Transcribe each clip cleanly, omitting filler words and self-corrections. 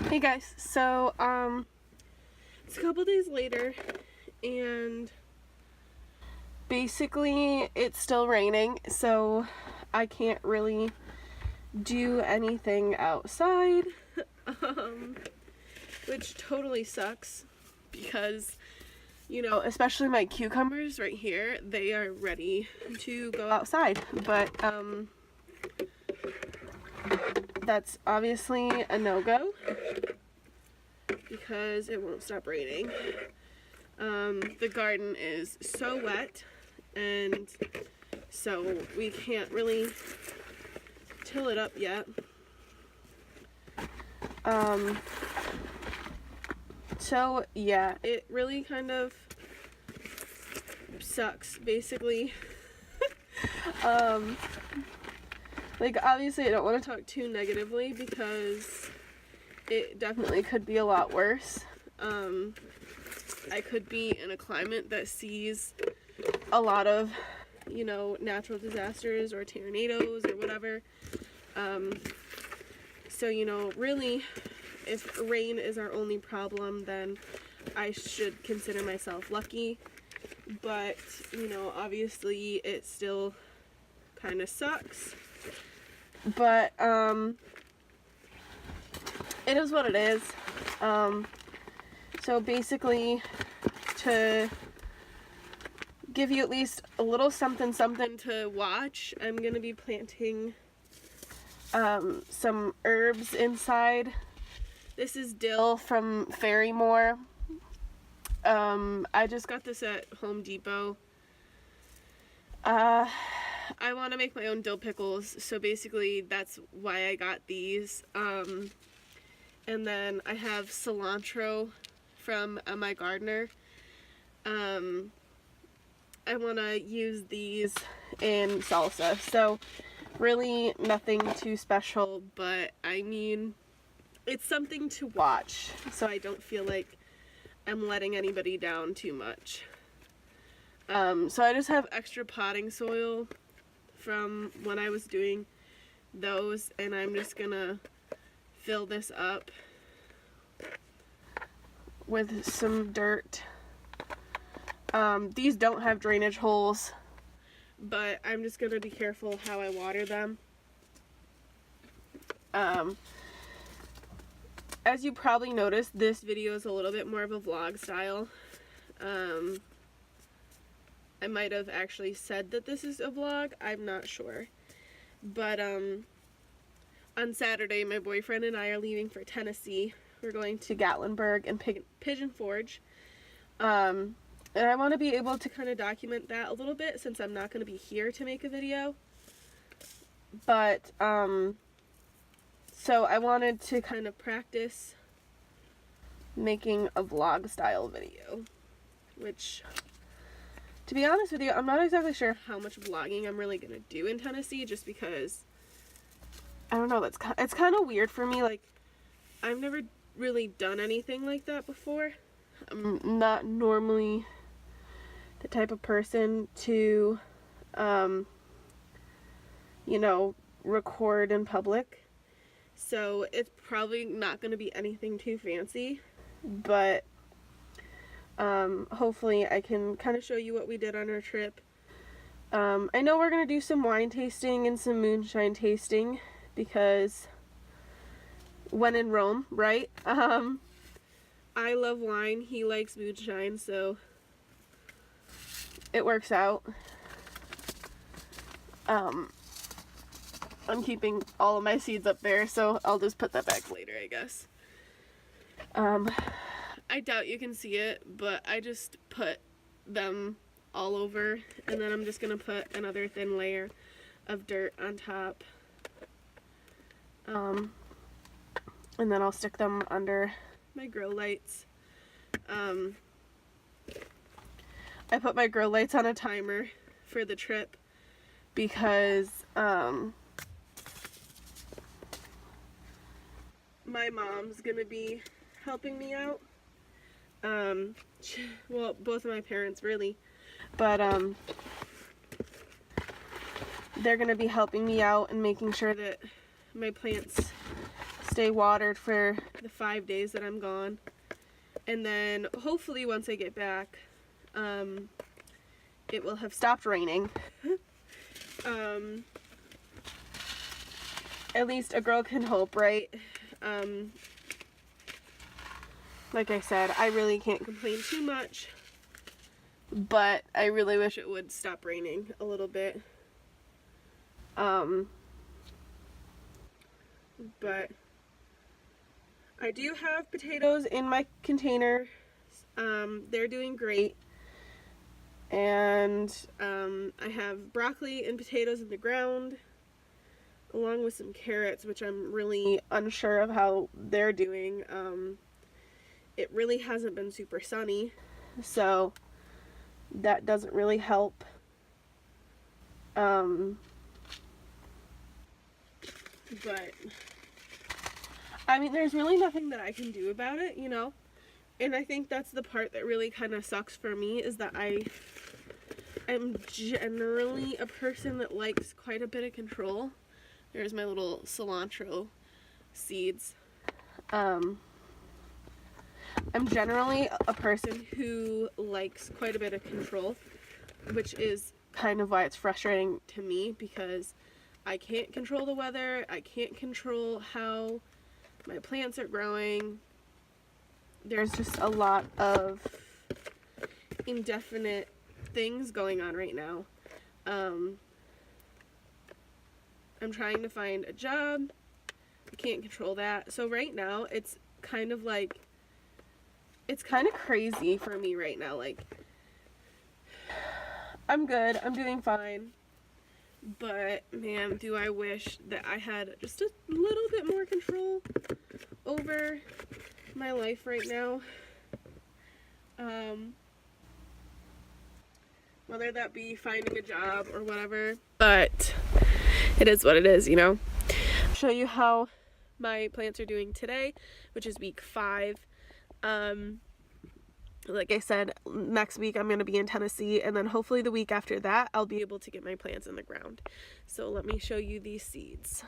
Hey guys, so it's a couple days later and basically it's still raining, so I can't really do anything outside, which totally sucks because, you know, especially my cucumbers right here, they are ready to go outside, but that's obviously a no-go because it won't stop raining. The garden is so wet, and so we can't really till it up yet. So yeah, it really kind of sucks, basically. Like, obviously I don't want to talk too negatively because it definitely could be a lot worse. I could be in a climate that sees a lot of, you know, natural disasters or tornadoes or whatever. So, you know, really, if rain is our only problem, then I should consider myself lucky. But, you know, obviously it still kind of sucks. But, it is what it is. So basically, to give you at least a little something to watch, I'm going to be planting some herbs inside. This is dill from Ferrymore. I just got this at Home Depot. I want to make my own dill pickles, so basically that's why I got these. And then I have cilantro from my gardener. I want to use these in salsa, so really nothing too special, but I mean, it's something to watch, so I don't feel like I'm letting anybody down too much. So I just have extra potting soil from when I was doing those, and I'm just gonna fill this up with some dirt. These don't have drainage holes, but I'm just gonna be careful how I water them. As you probably noticed, this video is a little bit more of a vlog style. I might have actually said that this is a vlog, I'm not sure. But on Saturday, my boyfriend and I are leaving for Tennessee. We're going to Gatlinburg and Pigeon Forge. And I want to be able to kind of document that a little bit since I'm not going to be here to make a video. But, so I wanted to kind of practice making a vlog style video, which, to be honest with you, I'm not exactly sure how much vlogging I'm really going to do in Tennessee, just because, I don't know, it's kind of weird for me. Like, I've never really done anything like that before. I'm not normally the type of person to, you know, record in public. So it's probably not going to be anything too fancy, but hopefully I can kind of show you what we did on our trip. I know we're going to do some wine tasting and some moonshine tasting because when in Rome, right? I love wine, he likes moonshine, so it works out. I'm keeping all of my seeds up there, so I'll just put that back later, I guess. I doubt you can see it, but I just put them all over, and then I'm just gonna put another thin layer of dirt on top. And then I'll stick them under my grow lights. I put my grow lights on a timer for the trip because my mom's gonna be helping me out. Well, both of my parents really, but they're gonna be helping me out and making sure that my plants stay watered for the 5 days that I'm gone. And then hopefully once I get back, it will have stopped raining. At least a girl can hope, right? Like I said, I really can't complain too much, but I really wish it would stop raining a little bit. But I do have potatoes in my container. They're doing great. And I have broccoli and potatoes in the ground, along with some carrots, which I'm really unsure of how they're doing. It really hasn't been super sunny, so that doesn't really help. But I mean, there's really nothing that I can do about it, you know? And I think that's the part that really kind of sucks for me, is that I am generally a person that likes quite a bit of control. There's my little cilantro seeds. I'm generally a person who likes quite a bit of control, which is kind of why it's frustrating to me, because I can't control the weather. I can't control how my plants are growing. There's just a lot of indefinite things going on right now. I'm trying to find a job. I can't control that. So right now it's kind of like, it's kind of crazy for me right now. Like, I'm good. I'm doing fine. But man, do I wish that I had just a little bit more control over my life right now. Whether that be finding a job or whatever. But it is what it is, you know. I'll show you how my plants are doing today, which is week 5. Like I said, next week I'm going to be in Tennessee, and then hopefully the week after that I'll be able to get my plants in the ground. So let me show you these seeds.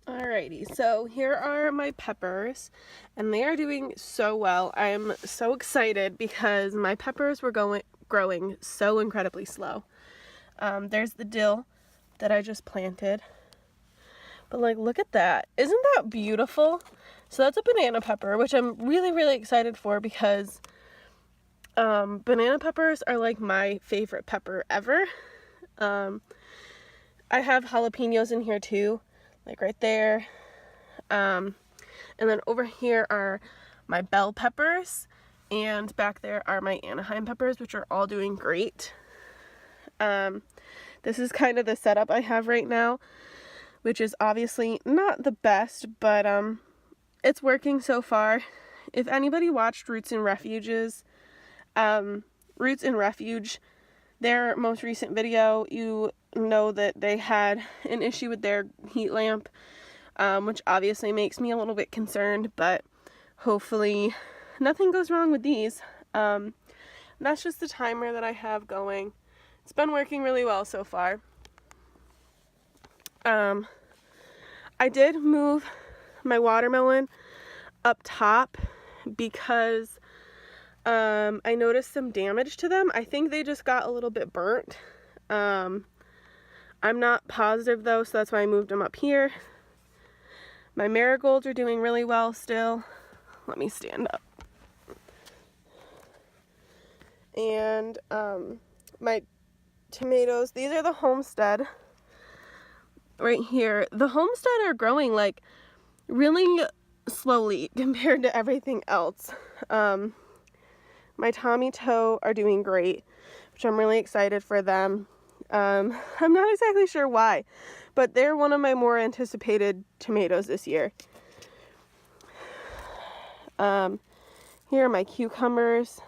Alrighty, so here are my peppers, and they are doing so well. I'm so excited because my peppers were growing so incredibly slow. There's the dill that I just planted. But like, look at that. Isn't that beautiful? So that's a banana pepper, which I'm really, really excited for because banana peppers are like my favorite pepper ever. I have jalapenos in here too, like right there. And then over here are my bell peppers, and back there are my Anaheim peppers, which are all doing great. This is kind of the setup I have right now, which is obviously not the best, but it's working so far. If anybody watched Roots and Refuges, Roots and Refuge, their most recent video, you know that they had an issue with their heat lamp, which obviously makes me a little bit concerned, but hopefully nothing goes wrong with these. That's just the timer that I have going. It's been working really well so far. I did move my watermelon up top because I noticed some damage to them. I think they just got a little bit burnt. I'm not positive though, so that's why I moved them up here. My marigolds are doing really well still. Let me stand up. And my tomatoes, these are the Homestead right here. The Homestead are growing like really slowly compared to everything else. My Tommy Toe are doing great, which I'm really excited for them. I'm not exactly sure why, but they're one of my more anticipated tomatoes this year. Here are my cucumbers.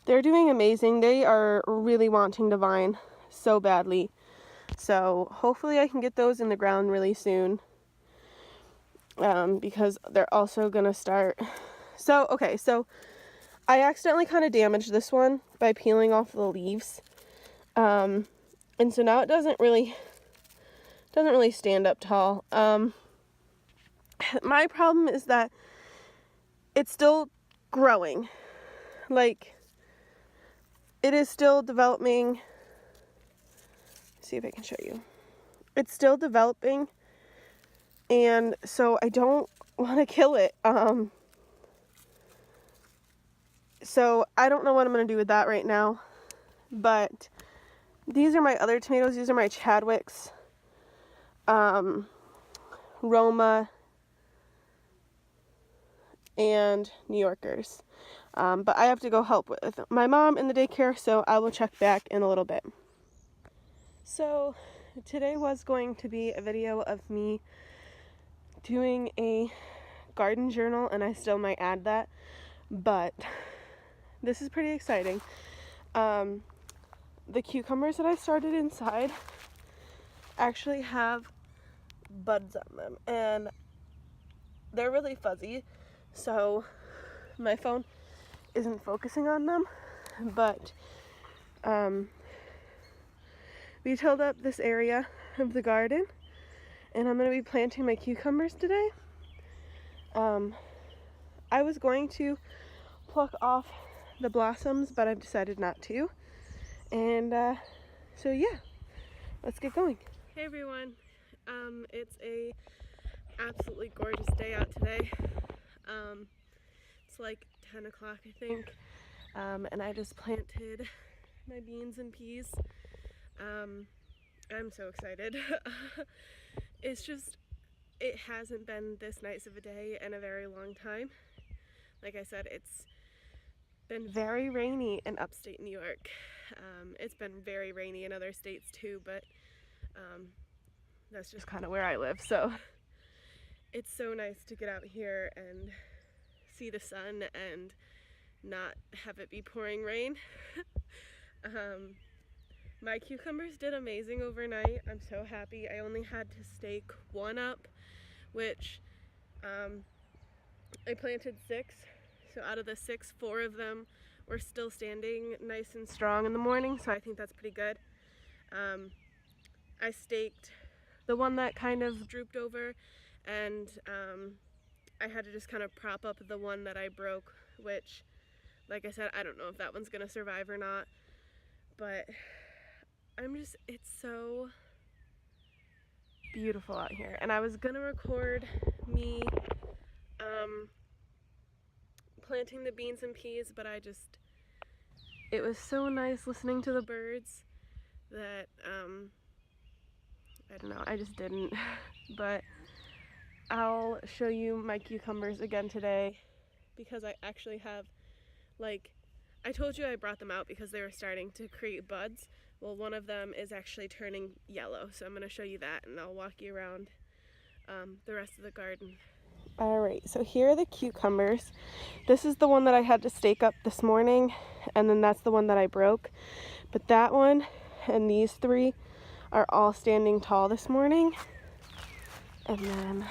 They're doing amazing. They are really wanting to vine so badly. So hopefully I can get those in the ground really soon. Because they're also gonna start. So, okay, so I accidentally kind of damaged this one by peeling off the leaves. And so now it doesn't really stand up tall. My problem is that it's still growing. Like, it is still developing. Let's see if I can show you. It's still developing, and so I don't want to kill it. So I don't know what I'm going to do with that right now, but these are my other tomatoes. These are my Chadwicks, Roma, and New Yorkers. But I have to go help with my mom in the daycare, so I will check back in a little bit. So today was going to be a video of me doing a garden journal, and I still might add that, but this is pretty exciting. The cucumbers that I started inside actually have buds on them, and they're really fuzzy, so my phone isn't focusing on them, but we tilled up this area of the garden, and I'm going to be planting my cucumbers today. I was going to pluck off the blossoms, but I've decided not to. And so yeah, let's get going. Hey everyone, it's a absolutely gorgeous day out today. It's like 10 o'clock I think, and I just planted my beans and peas. I'm so excited. It's just, it hasn't been this nice of a day in a very long time. Like I said, it's been very rainy in upstate New York. It's been very rainy in other states too, but that's just kind of where I live. So it's so nice to get out here and see the sun and not have it be pouring rain. My cucumbers did amazing overnight. I'm so happy. I only had to stake one up, which I planted 6. So out of the 6, 4 of them were still standing nice and strong in the morning, so I think that's pretty good. I staked the one that kind of drooped over, and I had to just kind of prop up the one that I broke, which, like I said, I don't know if that one's gonna survive or not, but it's so beautiful out here. And I was gonna record me planting the beans and peas, but it was so nice listening to the birds that I don't know, I just didn't. But I'll show you my cucumbers again today, because I actually have, like, I told you I brought them out because they were starting to create buds. Well, one of them is actually turning yellow, so I'm going to show you that, and I'll walk you around the rest of the garden All right, so here are the cucumbers. This is the one that I had to stake up this morning, and then that's the one that I broke. But that one and these three are all standing tall this morning. And then,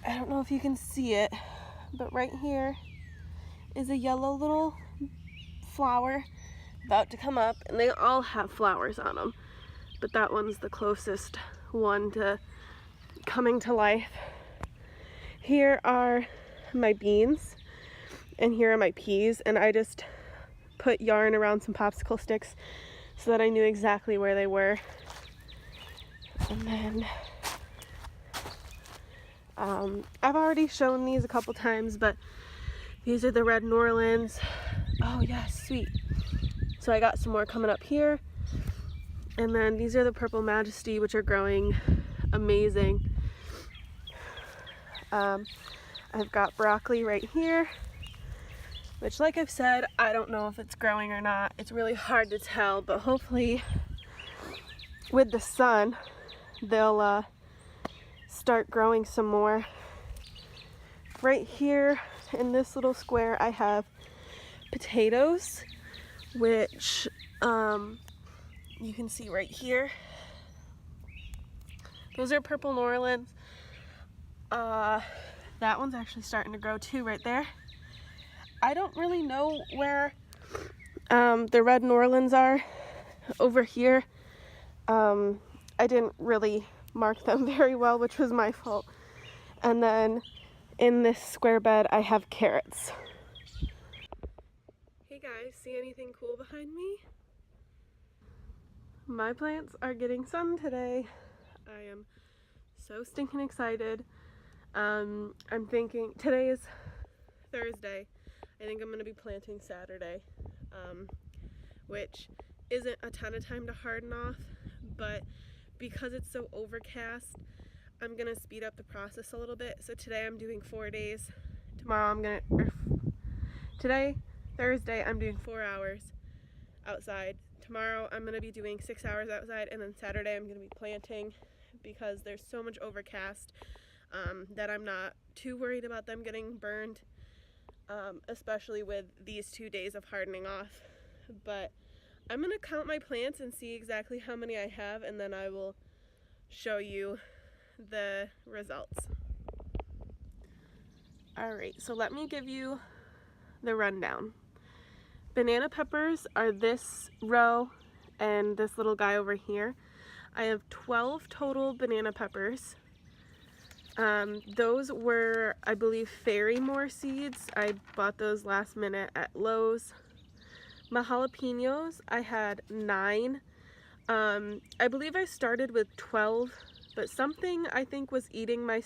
I don't know if you can see it, but right here is a yellow little flower about to come up, and they all have flowers on them. But that one's the closest one to coming to life. Here are my beans, and here are my peas, and I just put yarn around some popsicle sticks so that I knew exactly where they were. And then I've already shown these a couple times, but these are the red Norlands. Oh yeah, sweet. So I got some more coming up here. And then these are the Purple Majesty, which are growing amazing. I've got broccoli right here, which, like I've said, I don't know if it's growing or not. It's really hard to tell, but hopefully with the sun, they'll start growing some more. Right here in this little square, I have potatoes, which you can see right here. Those are Purple Norlands. That one's actually starting to grow too right there. I don't really know where the red Norlands are over here. I didn't really mark them very well, which was my fault. And then in this square bed, I have carrots. Hey guys, see anything cool behind me? My plants are getting sun today. I am so stinking excited. I'm thinking, today is Thursday. I think I'm going to be planting Saturday, which isn't a ton of time to harden off, but because it's so overcast, I'm going to speed up the process a little bit. So today I'm doing 4 days. Today, Thursday, I'm doing 4 hours outside. Tomorrow I'm going to be doing 6 hours outside, and then Saturday I'm going to be planting because there's so much overcast that I'm not too worried about them getting burned, especially with these 2 days of hardening off. But I'm going to count my plants and see exactly how many I have, and then I will show you the results. Alright, so let me give you the rundown. Banana peppers are this row and this little guy over here. I have 12 total banana peppers. Those were, I believe, Ferrymore seeds. I bought those last minute at Lowe's. My jalapenos, I had 9. I believe I started with 12, but something I think was eating my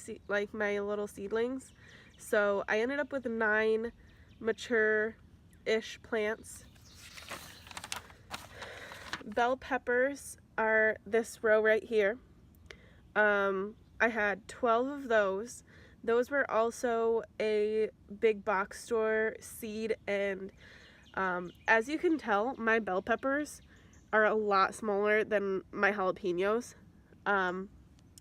my little seedlings. So I ended up with 9 mature-ish plants. Bell peppers are this row right here. I had 12 of those. Those were also a big box store seed, and as you can tell, my bell peppers are a lot smaller than my jalapenos. And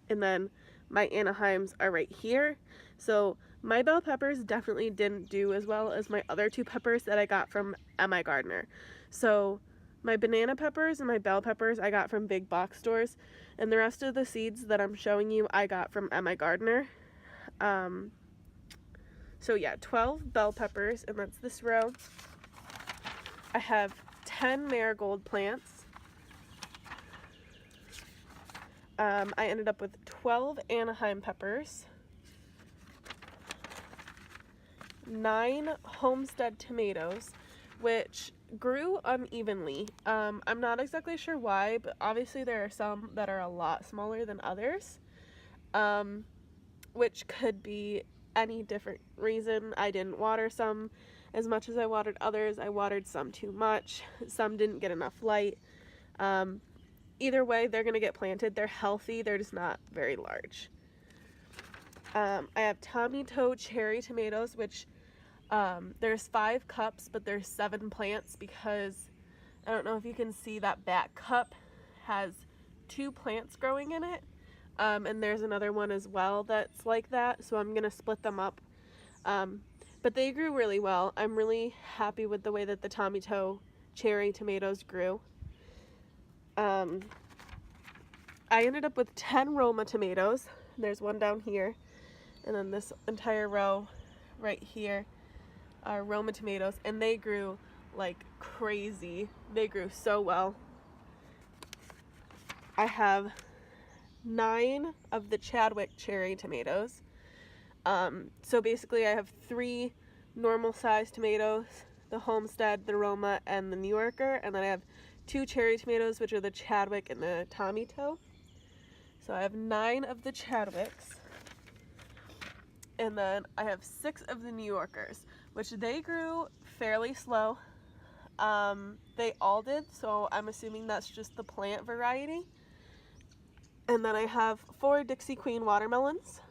then my Anaheims are right here. So my bell peppers definitely didn't do as well as my other 2 peppers that I got from M.I. Gardener. So my banana peppers and my bell peppers I got from big box stores, and the rest of the seeds that I'm showing you I got from M.I. Gardener. So yeah, 12 bell peppers, and that's this row. I have 10 marigold plants. I ended up with 12 Anaheim peppers, 9 Homestead tomatoes, which grew unevenly. I'm not exactly sure why, but obviously there are some that are a lot smaller than others, which could be any different reason. I didn't water some as much as I watered others. I watered some too much. Some didn't get enough light. Either way, they're going to get planted. They're healthy. They're just not very large. I have Tommy Toe cherry tomatoes, which there's 5 cups, but there's 7 plants because I don't know if you can see that back cup has 2 plants growing in it. And there's another one as well that's like that, so I'm gonna split them up. But they grew really well. I'm really happy with the way that the Tommy Toe cherry tomatoes grew. I ended up with 10 Roma tomatoes. There's one down here, and then this entire row right here are Roma tomatoes, and they grew like crazy. They grew so well. I have 9 of the Chadwick cherry tomatoes. So basically I have 3 normal sized tomatoes, the Homestead, the Roma, and the New Yorker, and then I have 2 cherry tomatoes, which are the Chadwick and the Tommy Toe. So I have 9 of the Chadwicks, and then I have 6 of the New Yorkers, which they grew fairly slow. They all did, so I'm assuming that's just the plant variety. And then I have 4 Dixie Queen watermelons,